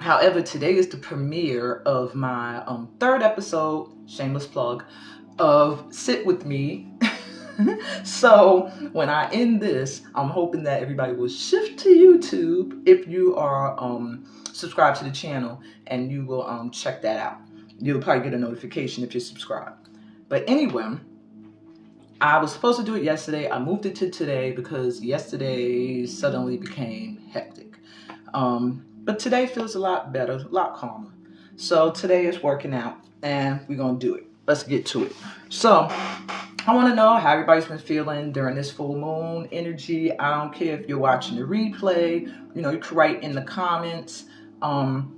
However, today is the premiere of my third episode, shameless plug, of Sit With Me. So when I end this, I'm hoping that everybody will shift to YouTube if you are subscribed to the channel, and you will check that out. You'll probably get a notification if you're subscribed. But anyway, I was supposed to do it yesterday. I moved it to today because yesterday suddenly became hectic. But today feels a lot better, a lot calmer. So today is working out, and we're going to do it. Let's get to it. So I want to know how everybody's been feeling during this full moon energy. I don't care if you're watching the replay. You know, you can write in the comments. I'm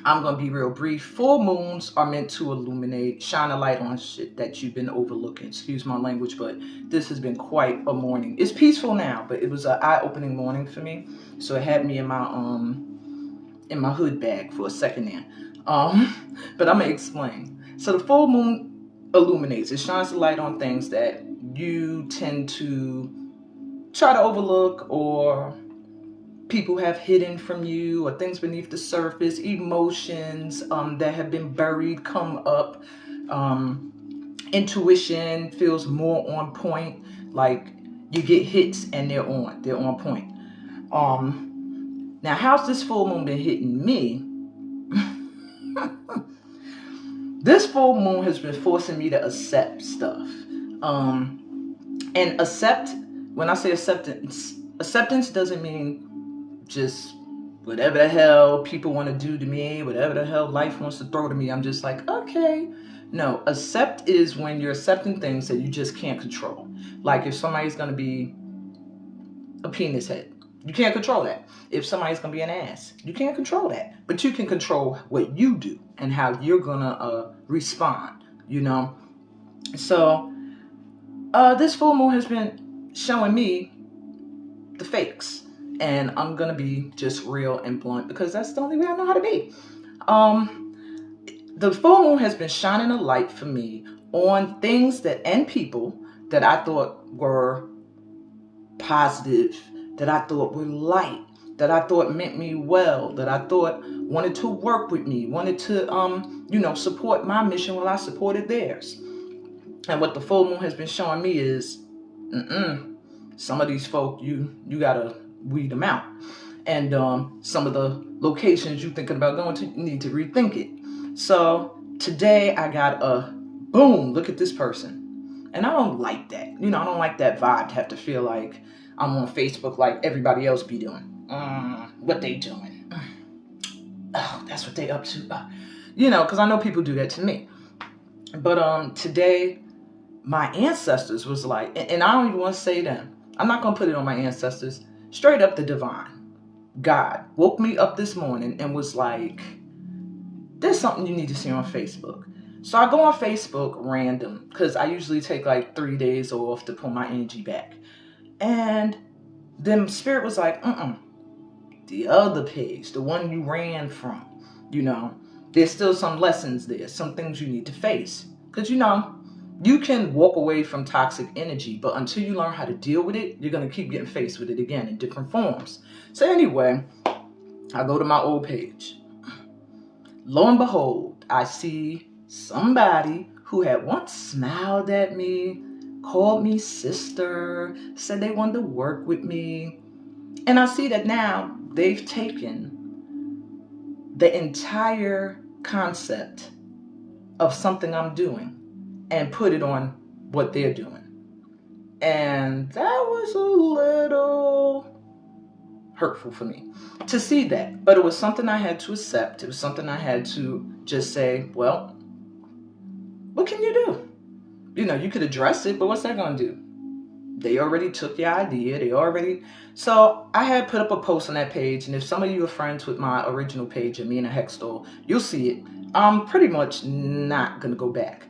going to be real brief. Full moons are meant to illuminate, shine a light on shit that you've been overlooking. Excuse my language, but this has been quite a morning. It's peaceful now, but it was an eye-opening morning for me. So it had me in my hood bag for a second there. But I'm going to explain. So the full moon illuminates. It shines a light on things that you tend to try to overlook, or people have hidden from you, or things beneath the surface, emotions that have been buried come up. Intuition feels more on point, like you get hits and they're on point. Now, how's this full moon been hitting me? This full moon has been forcing me to accept stuff. And accept, when I say acceptance doesn't mean just whatever the hell people want to do to me, whatever the hell life wants to throw to me, I'm just like, okay. No, accept is when you're accepting things that you just can't control. Like if somebody's going to be a penis head, you can't control that. If somebody's going to be an ass, you can't control that. But you can control what you do and how you're going to respond, you know. So this full moon has been showing me the fakes. And I'm going to be just real and blunt because that's the only way I know how to be. The full moon has been shining a light for me on things and people that I thought were positive, that I thought were light, that I thought meant me well, that I thought wanted to work with me, wanted to, support my mission while I supported theirs. And what the full moon has been showing me is, some of these folk, you got to weed them out. And some of the locations you're thinking about going to, you need to rethink it. So today I got a boom, look at this person. And I don't like that. I don't like that vibe to have to feel like I'm on Facebook like everybody else be doing. What they doing? Oh, that's what they up to. Because I know people do that to me. But today, my ancestors was like, and I don't even want to say them. I'm not going to put it on my ancestors. Straight up the divine. God woke me up this morning and was like, there's something you need to see on Facebook. So I go on Facebook random, because I usually take like 3 days off to pull my energy back. And then Spirit was like, the other page, the one you ran from, there's still some lessons there, some things you need to face. Because, you can walk away from toxic energy, but until you learn how to deal with it, you're going to keep getting faced with it again in different forms. So anyway, I go to my old page. Lo and behold, I see somebody who had once smiled at me, called me sister, said they wanted to work with me. And I see that now they've taken the entire concept of something I'm doing and put it on what they're doing. And that was a little hurtful for me to see that. But it was something I had to accept. It was something I had to just say, well, what can you do? You could address it, but what's that going to do? They already took your idea. So I had put up a post on that page. And if some of you are friends with my original page, Amina Hextall, you'll see it. I'm pretty much not going to go back.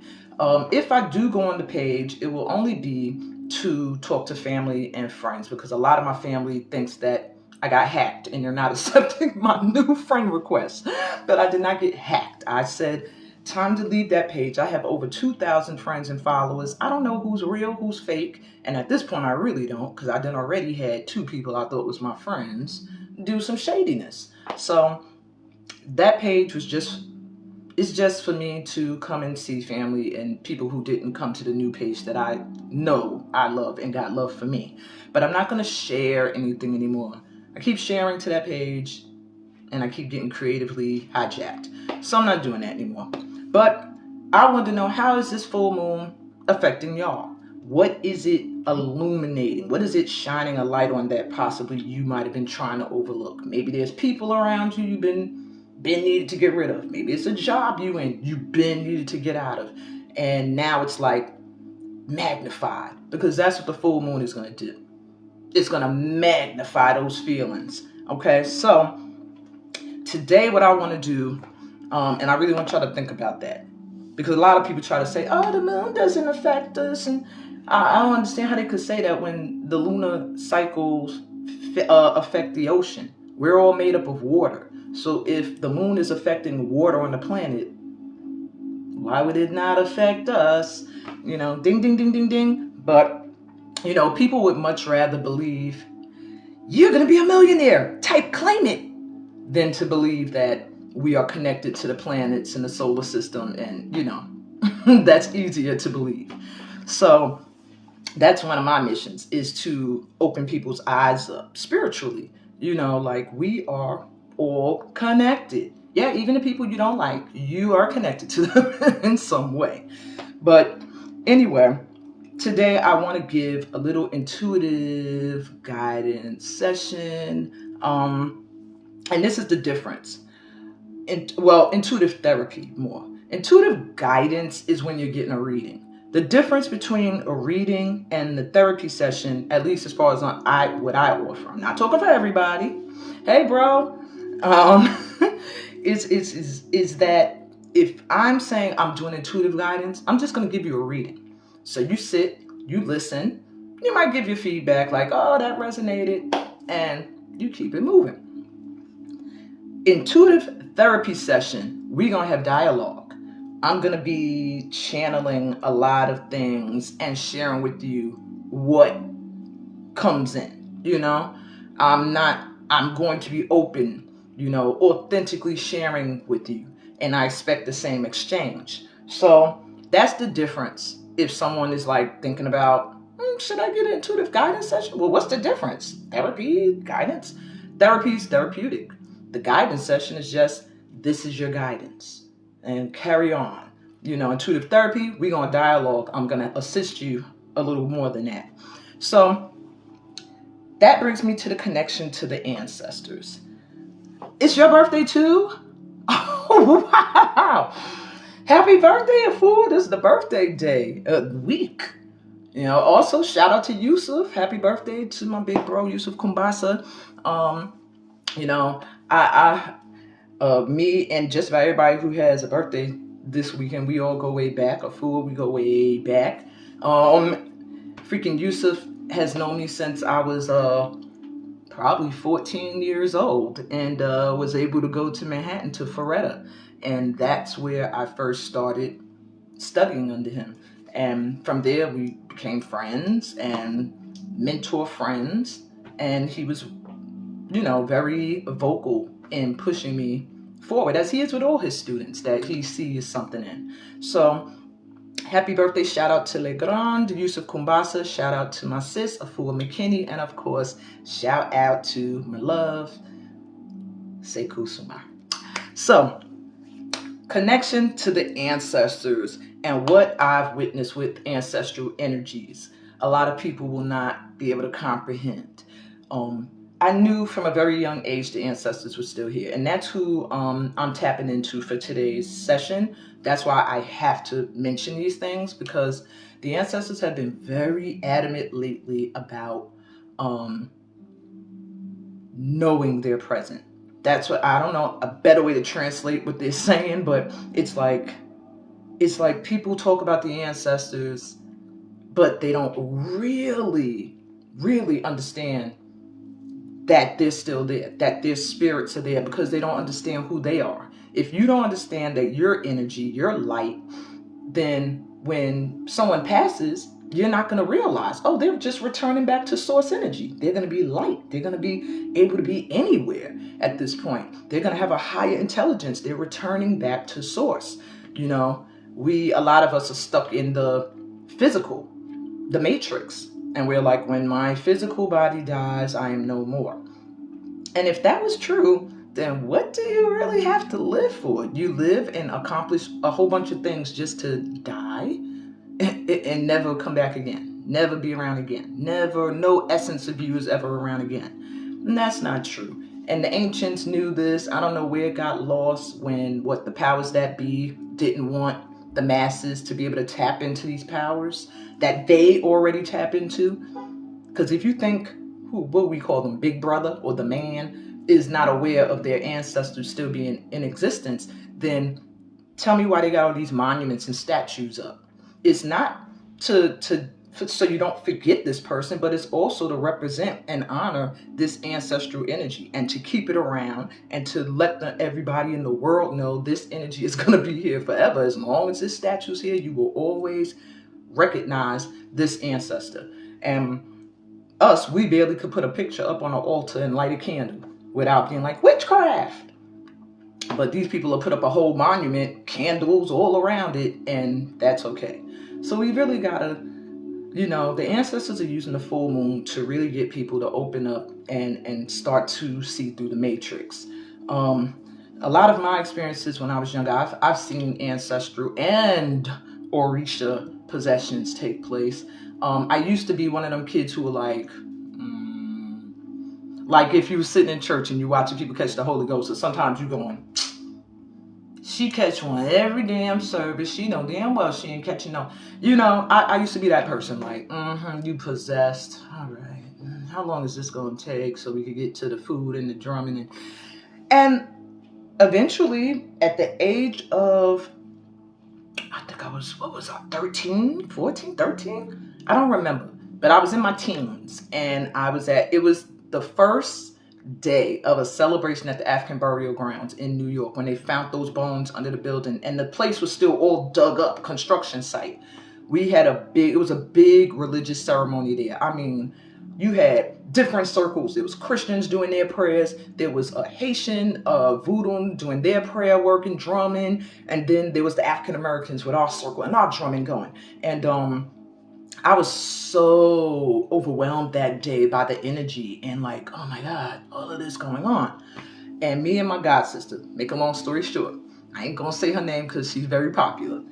If I do go on the page, it will only be to talk to family and friends, because a lot of my family thinks that I got hacked and they're not accepting my new friend request. But I did not get hacked. I said, time to leave that page. I have over 2,000 friends and followers. I don't know who's real, who's fake. And at this point, I really don't, because I done already had 2 people I thought was my friends do some shadiness. So that page was it's just for me to come and see family and people who didn't come to the new page that I know I love and got love for me. But I'm not going to share anything anymore. I keep sharing to that page and I keep getting creatively hijacked. So I'm not doing that anymore. But I want to know, how is this full moon affecting y'all? What is it illuminating? What is it shining a light on that possibly you might have been trying to overlook? Maybe there's people around you you've been needed to get rid of. Maybe it's a job you've been needed to get out of. And now it's like magnified, because that's what the full moon is going to do. It's going to magnify those feelings. Okay, so today what I want to do, and I really want y'all to think about that, because a lot of people try to say, oh, the moon doesn't affect us, and I don't understand how they could say that when the lunar cycles affect the ocean. We're all made up of water. So if the moon is affecting water on the planet, why would it not affect us? You know, ding, ding, ding, ding, ding. But, you know, people would much rather believe you're going to be a millionaire, type claim it, than to believe that we are connected to the planets in the solar system. And, you know, that's easier to believe. So that's one of my missions, is to open people's eyes up spiritually. You know, like, we are all connected. Yeah, even the people you don't like, you are connected to them in some way. But anyway, today I want to give a little intuitive guidance session. And this is the difference. Intuitive therapy more. Intuitive guidance is when you're getting a reading. The difference between a reading and the therapy session, at least as far as what I offer, I'm not talking for everybody. Hey, bro, is that if I'm saying I'm doing intuitive guidance, I'm just going to give you a reading. So you sit, you listen, you might give your feedback like, oh, that resonated, and you keep it moving. Intuitive therapy session, we're going to have dialogue. I'm going to be channeling a lot of things and sharing with you what comes in, you know. I'm going to be open, you know, authentically sharing with you. And I expect the same exchange. So that's the difference. If someone is like thinking about, should I get an intuitive guidance session? Well, what's the difference? Therapy, guidance. Therapy is therapeutic. The guidance session is just, this is your guidance. And carry on. You know, intuitive therapy, we're going to dialogue. I'm going to assist you a little more than that. So that brings me to the connection to the ancestors. It's your birthday too? Oh, wow. Happy birthday, Afua. This is the birthday day week. You know, also shout out to Yusuf. Happy birthday to my big bro, Yusuf Kumbasa. You know, me and just about everybody who has a birthday this weekend, we all go way back. Afua, we go way back. Freaking Yusuf has known me since I was probably 14 years old, and was able to go to Manhattan to Ferretta, and that's where I first started studying under him. And from there we became friends and mentor friends, and he was, you know, very vocal in pushing me forward, as he is with all his students that he sees something in. So happy birthday, shout out to Le Grand, Yusuf Kumbasa, shout out to my sis, Afua McKinney, and of course, shout out to my love, Sekou Suma. So, connection to the ancestors and what I've witnessed with ancestral energies. A lot of people will not be able to comprehend. I knew from a very young age the ancestors were still here, and that's who I'm tapping into for today's session. That's why I have to mention these things, because the ancestors have been very adamant lately about knowing they're present. That's what, I don't know a better way to translate what they're saying, but it's like people talk about the ancestors, but they don't really understand that they're still there, that their spirits are there, because they don't understand who they are. If you don't understand that your energy, your light, then when someone passes, you're not going to realize, oh, they're just returning back to source energy. They're going to be light. They're going to be able to be anywhere at this point. They're going to have a higher intelligence. They're returning back to source. You know, a lot of us are stuck in the physical, the matrix. And we're like, when my physical body dies, I am no more. And if that was true, then what do you really have to live for? You live and accomplish a whole bunch of things just to die and never come back again, never be around again, no essence of you is ever around again. And that's not true. And the ancients knew this. I don't know where it got lost when the powers that be didn't want the masses to be able to tap into these powers that they already tap into. Because if you think, what we call them, Big Brother or the man, is not aware of their ancestors still being in existence, then tell me why they got all these monuments and statues up. It's not so you don't forget this person, but it's also to represent and honor this ancestral energy and to keep it around and to let everybody in the world know this energy is going to be here forever. As long as this statue's here, you will always recognize this ancestor. And us, we barely could put a picture up on an altar and light a candle without being like, witchcraft. But these people will put up a whole monument, candles all around it, and that's okay. So we really gotta, the ancestors are using the full moon to really get people to open up and start to see through the matrix. A lot of my experiences when I was younger, I've seen ancestral and Orisha possessions take place. I used to be one of them kids who were like if you were sitting in church and you're watching people catch the Holy Ghost, or sometimes you're going, she catch one every damn service. She know damn well she ain't catching no. I used to be that person, like, you possessed. All right. How long is this going to take so we could get to the food and the drumming? And eventually, at the age of, I think I was, 13, 14, 13? I don't remember. But I was in my teens, and it was the first day of a celebration at the African burial grounds in New York when they found those bones under the building, and the place was still all dug up, construction site. It was a big religious ceremony there. I mean, you had different circles. There was Christians doing their prayers. There was a Haitian voodoo doing their prayer work and drumming. And then there was the African Americans with our circle and our drumming going. And I was so overwhelmed that day by the energy and like, oh my God, all of this going on. And me and my god sister, make a long story short, I ain't gonna say her name because she's very popular.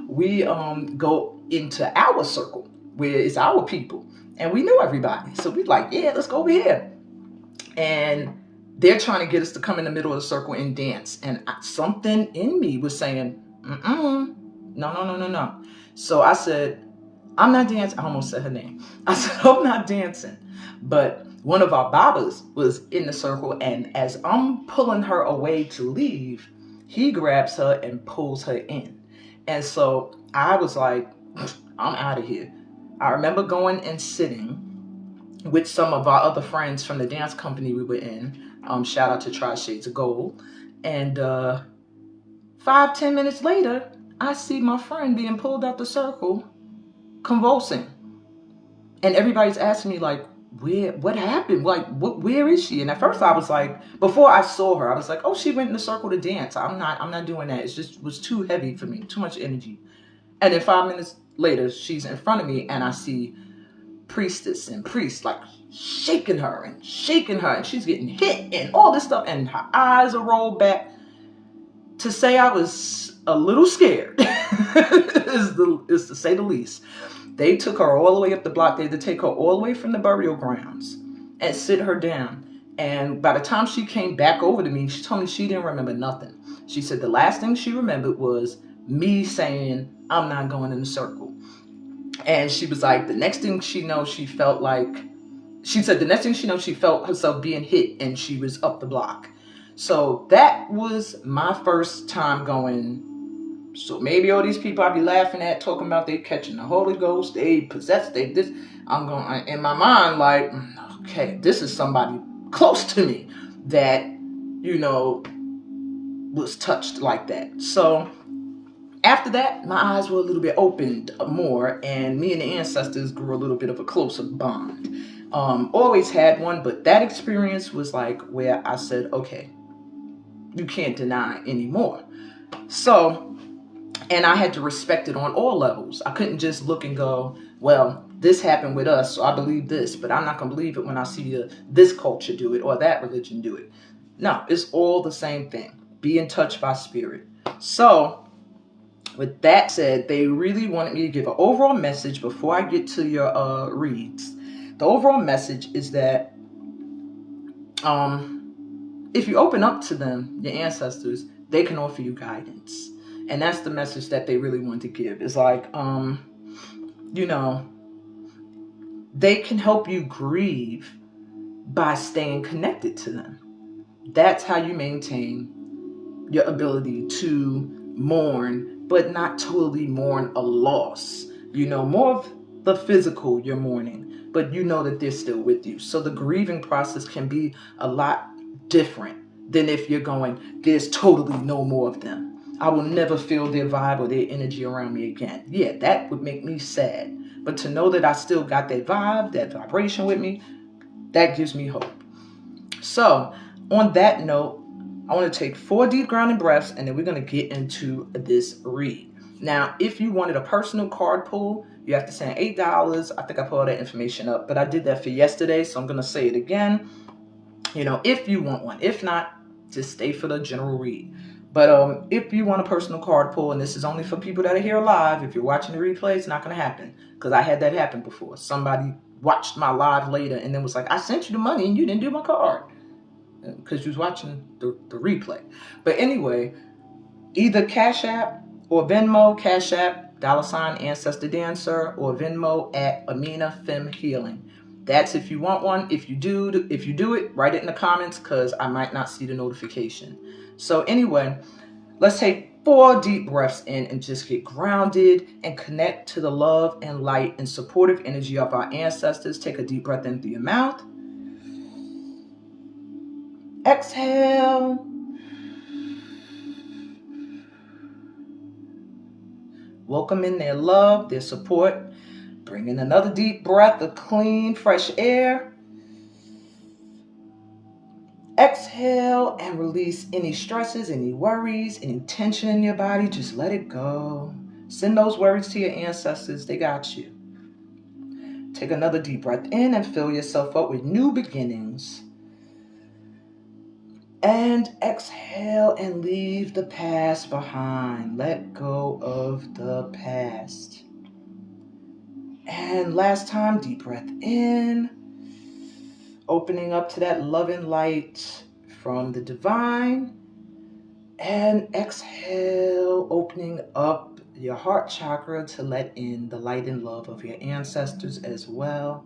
We go into our circle where it's our people. And we knew everybody. So we like, yeah, let's go over here. And they're trying to get us to come in the middle of the circle and dance. And something in me was saying, no. So I said, I'm not dancing. I almost said her name. I said, I'm not dancing. But one of our babas was in the circle. And as I'm pulling her away to leave, he grabs her and pulls her in. And so I was like, I'm out of here. I remember going and sitting with some of our other friends from the dance company we were in. Shout out to Tri Shades of Gold. And 5-10 minutes later, I see my friend being pulled out the circle, convulsing. And everybody's asking me like, what happened? Like, where is she? And at first I was like, before I saw her, I was like, oh, she went in the circle to dance. I'm not doing that. It was too heavy for me, too much energy. And then 5 minutes later, she's in front of me and I see priestess and priest like shaking her and she's getting hit and all this stuff. And her eyes are rolled back. To say I was a little scared is to say the least. They took her all the way up the block. They had to take her all the way from the burial grounds and sit her down. And by the time she came back over to me, she told me she didn't remember nothing. She said the last thing she remembered was me saying, I'm not going in the circle. And she was like, the next thing she knows, she felt herself being hit and she was up the block. So that was my first time going, so maybe all these people I be laughing at, talking about they catching the Holy Ghost, they possessed, they this. I'm going, in my mind, like, okay, this is somebody close to me that, was touched like that. So After that, my eyes were a little bit opened more, and me and the ancestors grew a little bit of a closer bond. Always had one, but that experience was like where I said, okay, you can't deny anymore. So, and I had to respect it on all levels. I couldn't just look and go, well, this happened with us, so I believe this, but I'm not going to believe it when I see this culture do it or that religion do it. No, it's all the same thing. Be in touch by spirit. So, with that said, they really wanted me to give an overall message before I get to your reads. The overall message is that if you open up to them, your ancestors, they can offer you guidance. And that's the message that they really want to give. It's like, they can help you grieve by staying connected to them. That's how you maintain your ability to mourn, but not totally mourn a loss. More of the physical you're mourning, but you know that they're still with you. So the grieving process can be a lot different than if you're going, there's totally no more of them. I will never feel their vibe or their energy around me again. Yeah, that would make me sad. But to know that I still got that vibe, that vibration with me, that gives me hope. So, on that note, I want to take 4 deep grounding breaths, and then we're going to get into this read. Now, if you wanted a personal card pull, you have to send $8. I think I put all that information up, but I did that for yesterday, so I'm going to say it again. If you want one. If not, just stay for the general read. But if you want a personal card pull, and this is only for people that are here live, if you're watching the replay, it's not going to happen, because I had that happen before. Somebody watched my live later and then was like, I sent you the money and you didn't do my card, because you was watching the replay. But anyway, either Cash App or Venmo. Cash App, $ Ancestor Dancer, or Venmo at Amina Fem Healing. That's if you want one. If you do it, write it in the comments, because I might not see the notification. So anyway, let's take 4 deep breaths in and just get grounded and connect to the love and light and supportive energy of our ancestors. Take a deep breath in through your mouth. Exhale. Welcome in their love, their support. Bring in another deep breath of clean, fresh air. Exhale and release any stresses, any worries, any tension in your body. Just let it go. Send those worries to your ancestors. They got you. Take another deep breath in and fill yourself up with new beginnings. And exhale and leave the past behind. Let go of the past. And last time, deep breath in. Opening up to that love and light from the divine. And exhale, opening up your heart chakra to let in the light and love of your ancestors as well.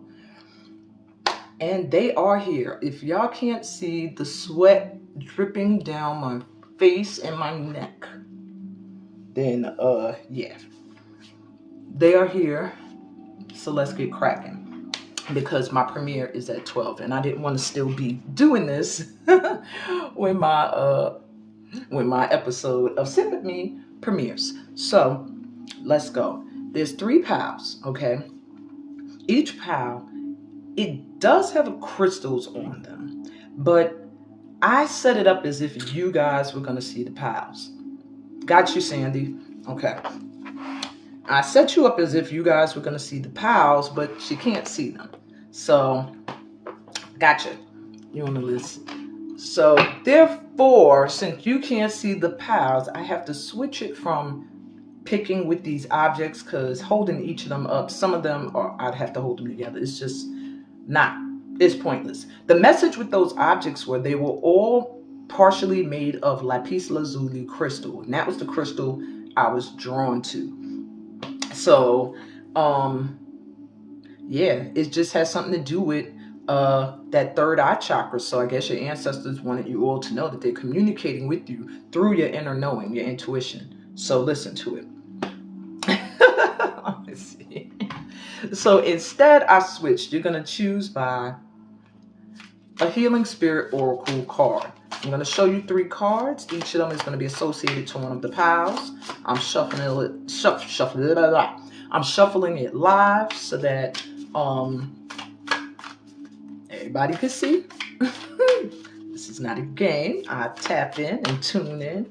And they are here. If y'all can't see the sweat dripping down my face and my neck, then yeah, they are here. So let's get cracking, because my premiere is at 12, and I didn't want to still be doing this when my episode of Sit With Me premieres. So let's go. There's 3 piles, okay? Each pile, it does have crystals on them, but I set it up as if you guys were going to see the piles. Got you, Sandy. Okay. I set you up as if you guys were going to see the piles, but she can't see them. So, gotcha. You're on the list. So, therefore, since you can't see the piles, I have to switch it from picking with these objects, because holding each of them up, some of them I'd have to hold them together. It's just it's pointless. The message with those objects were they were all partially made of lapis lazuli crystal, and that was the crystal I was drawn to. So, yeah, it just has something to do with that third eye chakra. So I guess your ancestors wanted you all to know that they're communicating with you through your inner knowing, your intuition. So listen to it. Let's see. So instead, I switched. You're going to choose by a Healing Spirit Oracle card I'm going to show you 3 cards. Each of them is going to be associated to one of the piles. I'm shuffling it live so that everybody can see. This is not a game. I tap in and tune in.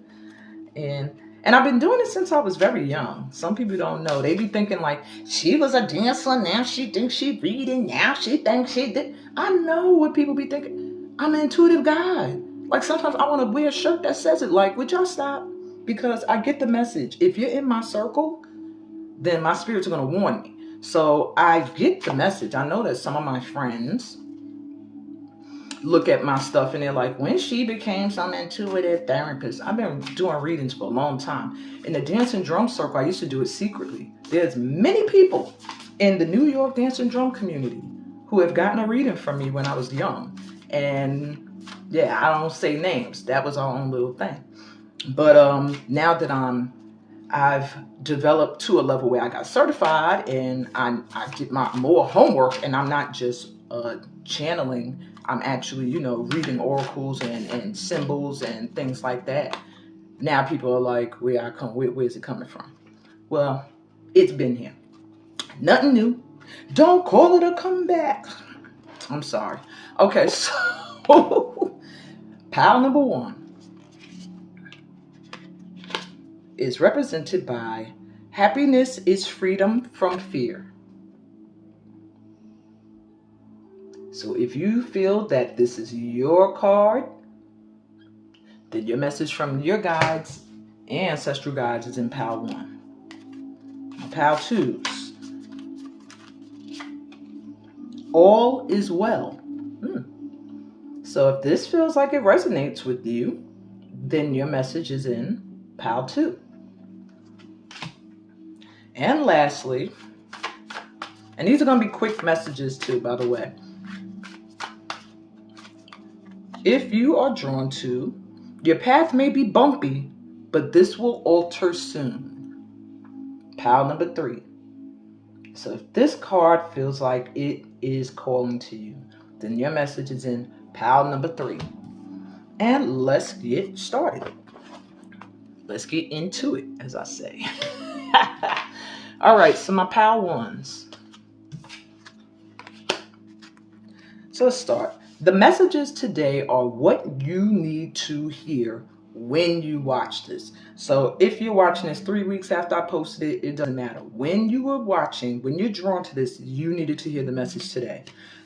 And I've been doing it since I was very young. Some people don't know. They be thinking like, she was a dancer, now she thinks she reading, now she thinks she did. I know what people be thinking. I'm an intuitive guy. Like sometimes I want to wear a shirt that says it. Like, would y'all stop? Because I get the message. If you're in my circle, then my spirits are going to warn me. So I get the message. I know that some of my friends look at my stuff and they're like, when she became some intuitive therapist. I've been doing readings for a long time. In the dance and drum circle, I used to do it secretly. There's many people in the New York dance and drum community who have gotten a reading from me when I was young. And yeah, I don't say names. That was our own little thing. But now that I've developed to a level where I got certified and I did my more homework, and I'm not just channeling. I'm actually, reading oracles and symbols and things like that. Now people are like, where's it coming from? Well, it's been here. Nothing new. Don't call it a comeback. I'm sorry. Okay, so pile number 1 is represented by happiness is freedom from fear. So if you feel that this is your card, then your message from your guides and ancestral guides is in pile 1. Pile 2s. All is well. So if this feels like it resonates with you, then your message is in pile 2. And lastly, and these are going to be quick messages too, by the way. If you are drawn to, your path may be bumpy, but this will alter soon. Pile number 3. So if this card feels like it is calling to you, then your message is in pile number 3. And let's get started. Let's get into it, as I say. All right, so my pile 1s. So let's start. The messages today are what you need to hear when you watch this. So if you're watching this 3 weeks after I posted it, it doesn't matter. When you were watching, when you're drawn to this, you needed to hear the message today.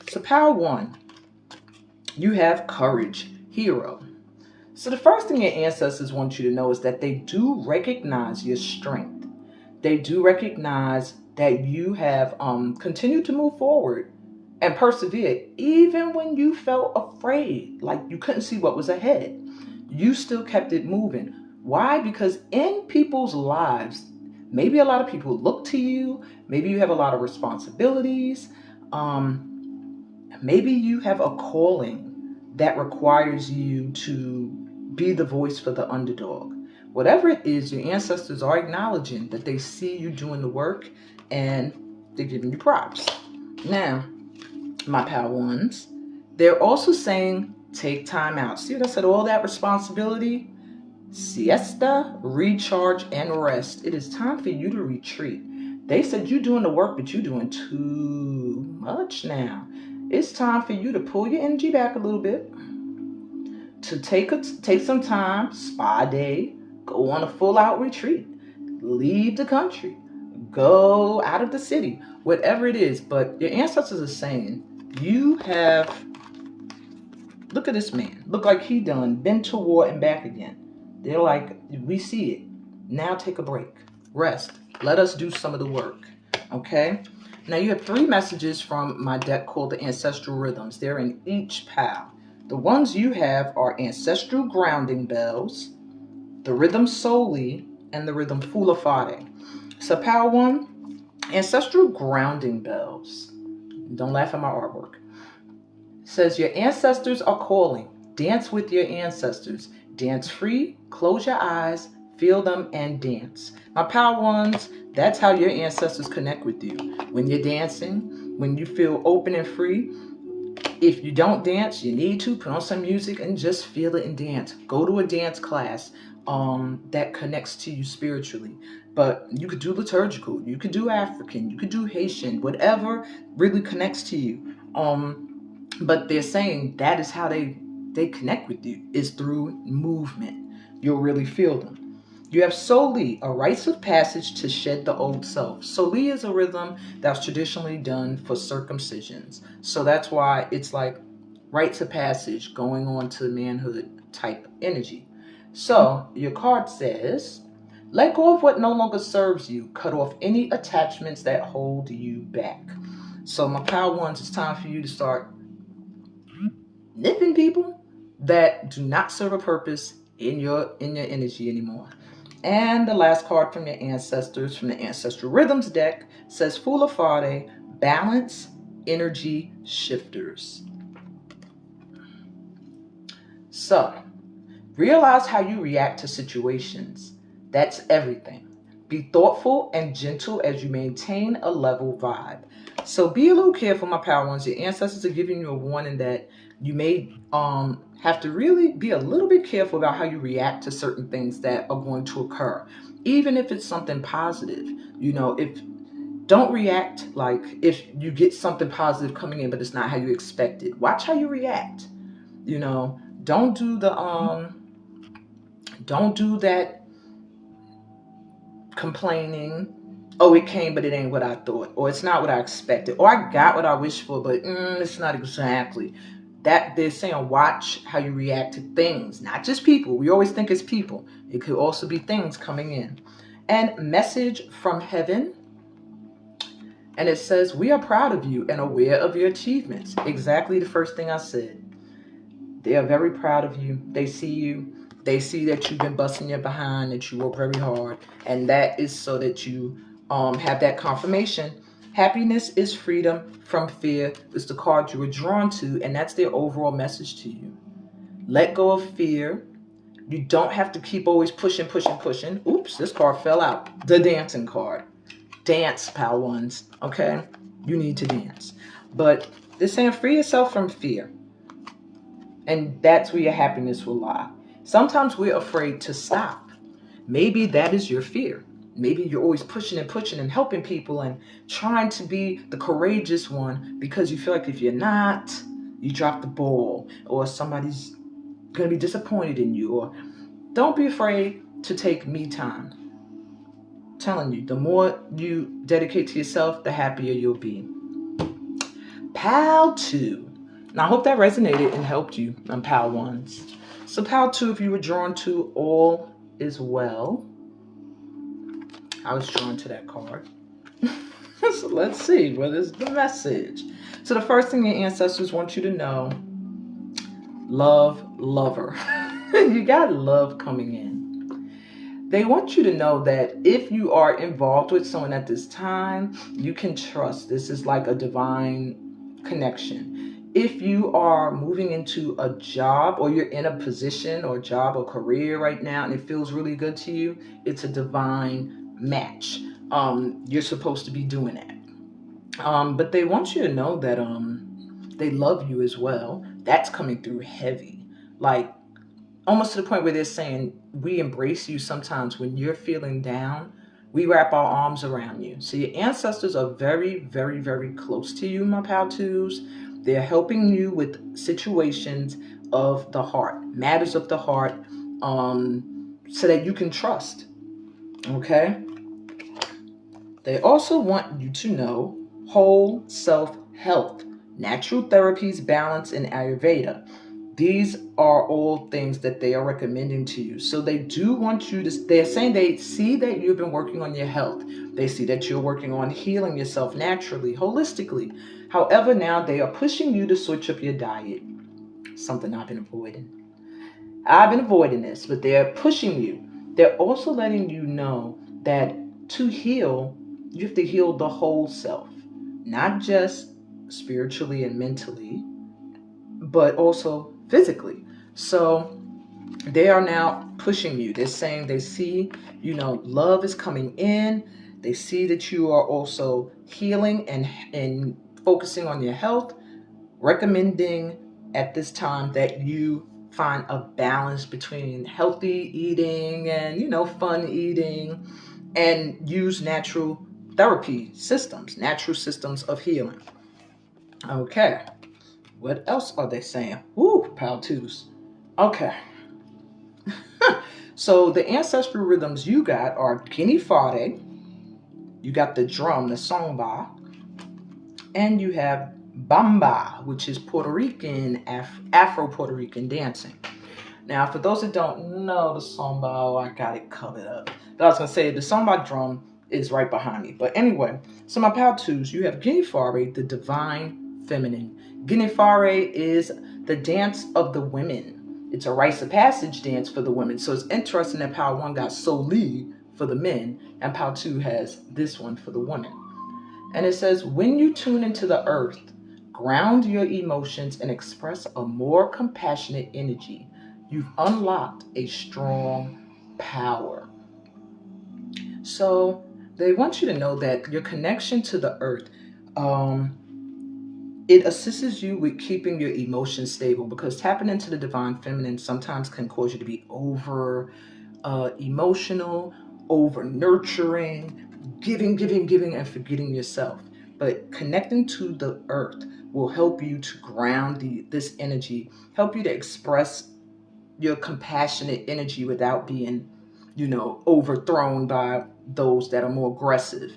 So pile 1, you have courage, hero. So the first thing your ancestors want you to know is that they do recognize your strength. They do recognize that you have continued to move forward and persevere even when you felt afraid, like you couldn't see what was ahead. You still kept it moving. Why? Because in people's lives, maybe a lot of people look to you. Maybe you have a lot of responsibilities. Maybe you have a calling that requires you to be the voice for the underdog. Whatever it is, your ancestors are acknowledging that they see you doing the work and they're giving you props. Now, my pal 1s, they're also saying take time out. See what I said? All that responsibility, siesta, recharge, and rest. It is time for you to retreat. They said you're doing the work, but you're doing too much now. It's time for you to pull your energy back a little bit, to take some time, spa day, go on a full-out retreat, leave the country, go out of the city, whatever it is. But your ancestors are saying, you have, look at this man. Look like he done been to war and back again. They're like, we see it. Now take a break. Rest. Let us do some of the work. Okay? Now you have 3 messages from my deck called the Ancestral Rhythms. They're in each pile. The ones you have are Ancestral Grounding Bells, the Rhythm Soli, and the Rhythm Fulafade. So pile 1, Ancestral Grounding Bells. Don't laugh at my artwork. It says your ancestors are calling. Dance with your ancestors. Dance free, close your eyes, feel them, and dance. My pile 1s, that's how your ancestors connect with you. When you're dancing, when you feel open and free, If you don't dance, you need to put on some music and just feel it and dance. Go to a dance class that connects to you spiritually. But you could do liturgical, you could do African, you could do Haitian, whatever really connects to you. But they're saying that is how they connect with you, is through movement. You'll really feel them. You have Soli, a rites of passage to shed the old self. Soli is a rhythm that's traditionally done for circumcisions. So that's why it's like rites of passage going on to manhood type energy. So your card says, let go of what no longer serves you. Cut off any attachments that hold you back. So my pal ones, it's time for you to start nipping people that do not serve a purpose in your energy anymore. And the last card from your ancestors, from the Ancestral Rhythms deck, says Fula Fade, balance energy shifters. So, realize how you react to situations. That's everything. Be thoughtful and gentle as you maintain a level vibe. So be a little careful, my power ones. Your ancestors are giving you a warning that you may have to really be a little bit careful about how you react to certain things that are going to occur. Even if it's something positive. If don't react like if you get something positive coming in, but it's not how you expected. Watch how you react. Don't do that complaining. Oh, it came, but it ain't what I thought, or it's not what I expected, or I got what I wished for, but it's not exactly. That they're saying, watch how you react to things, not just people. We always think it's people. It could also be things coming in. And message from heaven. And it says, we are proud of you and aware of your achievements. Exactly the first thing I said. They are very proud of you. They see you. They see that you've been busting your behind, that you work very hard. And that is so that you have that confirmation. Happiness is freedom from fear. It's the card you were drawn to, and that's their overall message to you. Let go of fear. You don't have to keep always pushing. Oops, this card fell out. The dancing card. Dance, pal ones. Okay? You need to dance. But they're saying free yourself from fear. And that's where your happiness will lie. Sometimes we're afraid to stop. Maybe that is your fear. Maybe you're always pushing and helping people and trying to be the courageous one because you feel like if you're not, you drop the ball or somebody's going to be disappointed in you. Or don't be afraid to take me time. I'm telling you, the more you dedicate to yourself, the happier you'll be. Pal 2. Now, I hope that resonated and helped you on Pal 1s. So Pal 2, if you were drawn to all is well. I was drawn to that card. So let's see, what is the message? So the first thing your ancestors want you to know, love, lover. You got love coming in. They want you to know that if you are involved with someone at this time, you can trust. This is like a divine connection. If you are moving into a job or you're in a position or job or career right now and it feels really good to you, it's a divine match. You're supposed to be doing that. But they want you to know that they love you as well. That's coming through heavy. Like almost to the point where they're saying we embrace you sometimes when you're feeling down. We wrap our arms around you. So your ancestors are very, very, very close to you, my pal twos. They're helping you with situations of the heart, matters of the heart, so that you can trust. Okay? They also want you to know whole self-health, natural therapies, balance, and Ayurveda. These are all things that they are recommending to you. So they do want you to, they're saying they see that you've been working on your health. They see that you're working on healing yourself naturally, holistically. However, now they are pushing you to switch up your diet. Something I've been avoiding. I've been avoiding this, but they're pushing you. They're also letting you know that to heal, you have to heal the whole self, not just spiritually and mentally, but also physically. So they are now pushing you. They're saying they see, love is coming in. They see that you are also healing and focusing on your health. recommending at this time that you find a balance between healthy eating and, fun eating, and use natural therapy systems, natural systems of healing. Okay. What else are they saying? Woo, pal twos. Okay. So the ancestral rhythms you got are Guinea Fare, you got the drum, the songba, and you have bamba, which is Puerto Rican, Afro-Puerto Rican dancing. Now, for those that don't know the samba, I got it covered up. But I was going to say the samba drum is right behind me. But anyway, so my pal twos, you have Guinea Fare, the divine feminine. Guinea Fare is the dance of the women. It's a rites of passage dance for the women. So it's interesting that Pal 1 got Soli for the men, and Pal 2 has this one for the women. And it says, when you tune into the earth, ground your emotions and express a more compassionate energy, you've unlocked a strong power. So they want you to know that your connection to the earth, it assists you with keeping your emotions stable, because tapping into the divine feminine sometimes can cause you to be over emotional, over nurturing, giving, and forgetting yourself. But connecting to the earth will help you to ground this energy, help you to express your compassionate energy without being, overthrown by those that are more aggressive.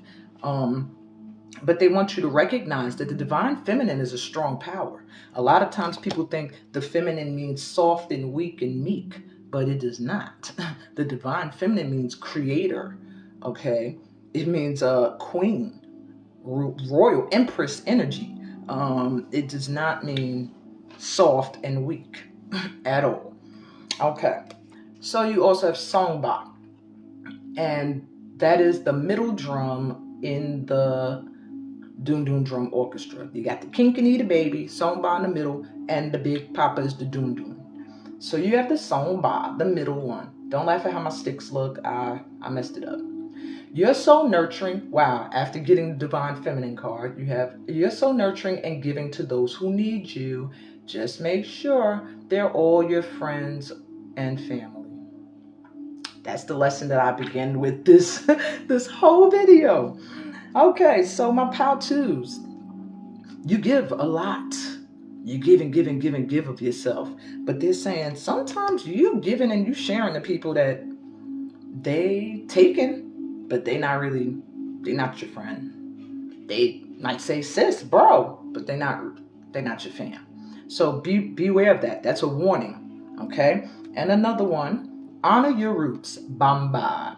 But they want you to recognize that the divine feminine is a strong power. A lot of times people think the feminine means soft and weak and meek, but it does not. The divine feminine means creator, okay? It means queen, royal, empress energy. It does not mean soft and weak at all. Okay. So you also have songba, and that is the middle drum in the Doon Doon Drum Orchestra. You got the Kinkini, the baby, songba in the middle, and the big papa is the Doon Doon. So you have the songba, the middle one. Don't laugh at how my sticks look. I messed it up. You're so nurturing. Wow. After getting the divine feminine card, you have you're so nurturing and giving to those who need you. Just make sure they're all your friends and family. That's the lesson that I began with this this whole video. Okay, so my pal twos, you give a lot. You give and give and give and give of yourself. But they're saying sometimes you giving and you sharing to people that they taking, but they're not your friend. They might say sis, bro, but they're not your fam. So beware of that. That's a warning. Okay? And another one, honor your roots. Bamba.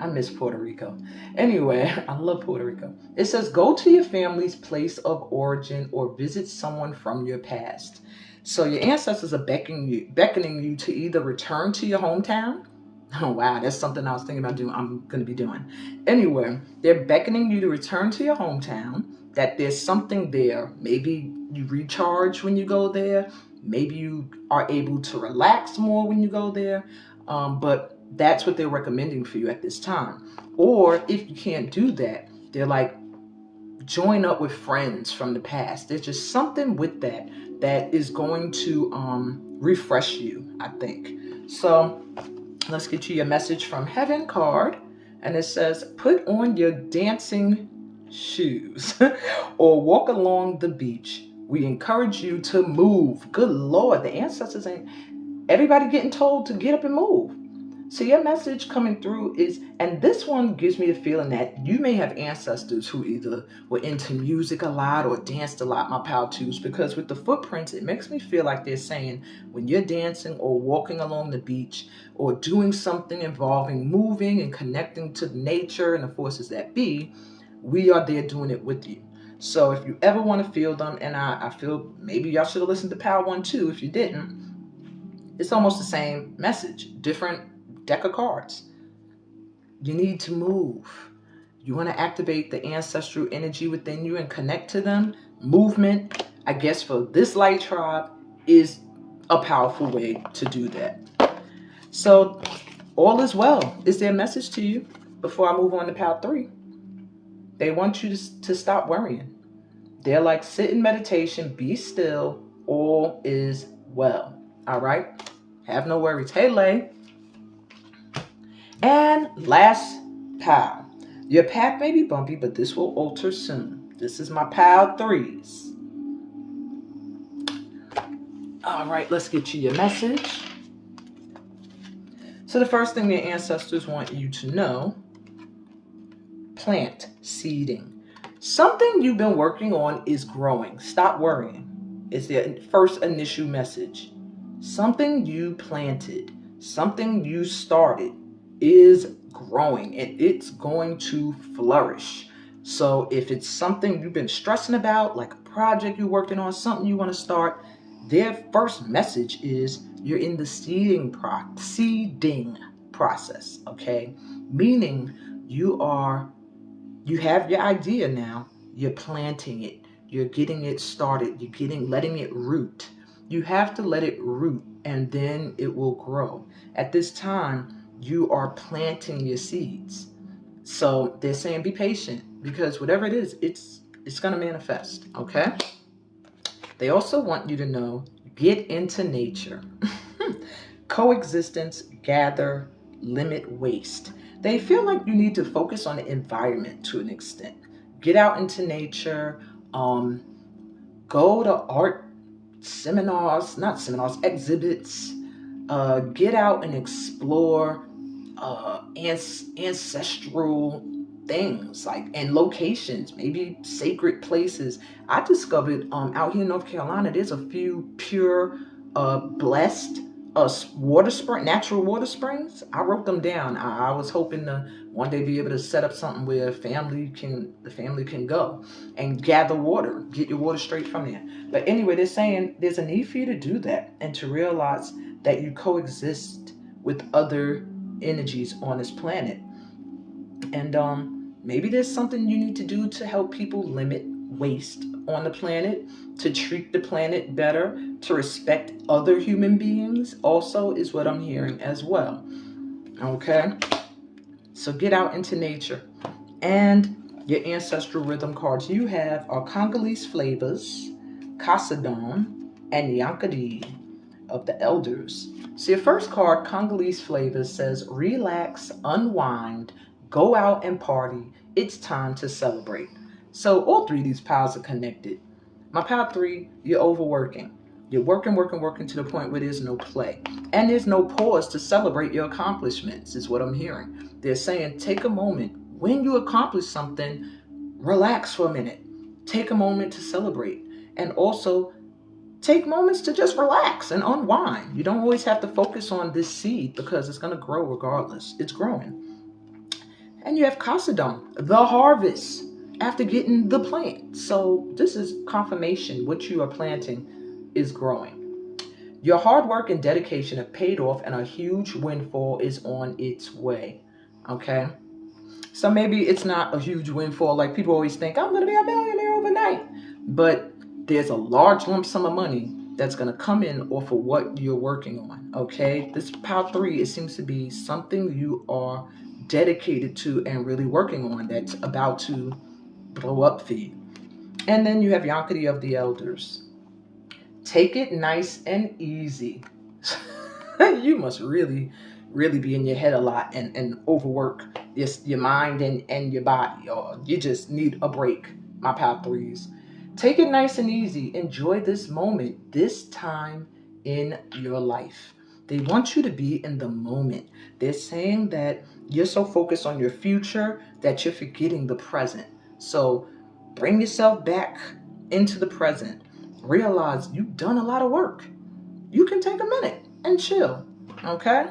I miss Puerto Rico. Anyway, I love Puerto Rico. It says, go to your family's place of origin or visit someone from your past. So your ancestors are beckoning you to either return to your hometown. Oh, wow, that's something I was thinking about doing. I'm going to be doing. Anyway, they're beckoning you to return to your hometown, that there's something there. Maybe you recharge when you go there. Maybe you are able to relax more when you go there. But that's what they're recommending for you at this time. Or if you can't do that, they're like, join up with friends from the past. There's just something with that is going to refresh you, I think. So let's get you your message from heaven card. And it says, put on your dancing shoes or walk along the beach. We encourage you to move. Good Lord, the ancestors ain't everybody getting told to get up and move. So your message coming through is, and this one gives me the feeling that you may have ancestors who either were into music a lot or danced a lot, my pal twos, because with the footprints, it makes me feel like they're saying when you're dancing or walking along the beach or doing something involving moving and connecting to nature and the forces that be, we are there doing it with you. So if you ever want to feel them, and I feel maybe y'all should have listened to Power 1 too if you didn't, it's almost the same message, different deck of cards. You need to move. You want to activate the ancestral energy within you and connect to them. Movement, I guess for this light tribe, is a powerful way to do that. So all is well. Is there a message to you before I move on to Pal 3? They want you to stop worrying. They're like, sit in meditation, be still, all is well. All right? Have no worries. Hey, Lay. And last pile. Your path may be bumpy, but this will alter soon. This is my pile 3s. All right, let's get you your message. So the first thing your ancestors want you to know, plant seeding. Something you've been working on is growing. Stop worrying. It's the first initial message. Something you planted, something you started is growing and it's going to flourish. So if it's something you've been stressing about, like a project you're working on, something you want to start, their first message is you're in the seeding process, okay? Meaning you have your idea now, you're planting it, you're getting it started, letting it root. You have to let it root and then it will grow. At this time, you are planting your seeds. So they're saying be patient, because whatever it is, it's going to manifest, okay? They also want you to know, get into nature. Coexistence, gather, limit waste. They feel like you need to focus on the environment to an extent. Get out into nature, go to art exhibits, get out and explore ancestral things, like, and locations, maybe sacred places. I discovered out here in North Carolina, there's a few pure, blessed natural water springs. I wrote them down. I was hoping to one day be able to set up something where the family can go and gather water, get your water straight from there. But anyway, they're saying there's a need for you to do that and to realize that you coexist with other energies on this planet. And maybe there's something you need to do to help people limit waste on the planet, to treat the planet better, to respect other human beings also, is what I'm hearing as well. Okay? So get out into nature. And your ancestral rhythm cards you have are Congolese flavors, Casadon, and Yankadi of the elders. So your first card, Congolese flavors, says relax, unwind, go out and party. It's time to celebrate. So all 3 of these piles are connected. My pile 3, you're overworking. You're working to the point where there's no play. And there's no pause to celebrate your accomplishments, is what I'm hearing. They're saying take a moment. When you accomplish something, relax for a minute. Take a moment to celebrate. And also take moments to just relax and unwind. You don't always have to focus on this seed, because it's going to grow regardless. It's growing. And you have Casadon, the harvest, after getting the plant. So this is confirmation. What you are planting is growing. Your hard work and dedication have paid off, and a huge windfall is on its way. Okay? So maybe it's not a huge windfall. Like, people always think, I'm going to be a millionaire overnight. But there's a large lump sum of money that's going to come in off of what you're working on. Okay? This pile 3, it seems to be something you are dedicated to and really working on that's about to blow up for you. And then you have Yankadi of the elders. Take it nice and easy. You must really be in your head a lot and overwork your mind and your body, or you just need a break, my pal 3s. Take it nice and easy. Enjoy this moment, this time in your life. They want you to be in the moment. They're saying that you're so focused on your future that you're forgetting the present. So bring yourself back into the present. Realize you've done a lot of work. You can take a minute and chill, okay?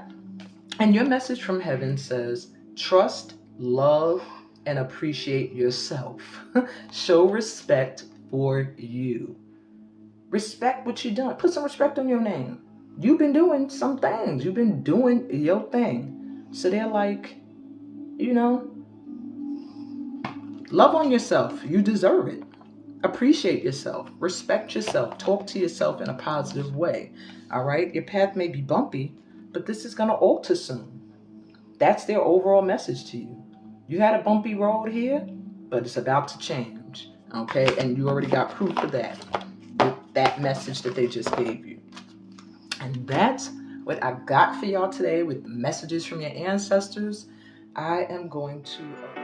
And your message from heaven says, trust, love, and appreciate yourself. Show respect for you. Respect what you've done. Put some respect on your name. You've been doing some things. You've been doing your thing. So they're like, love on yourself. You deserve it. Appreciate yourself. Respect yourself. Talk to yourself in a positive way. All right? Your path may be bumpy, but this is going to alter soon. That's their overall message to you. You had a bumpy road here, but it's about to change. Okay, and you already got proof of that with that message that they just gave you. And that's what I got for y'all today with messages from your ancestors. I am going to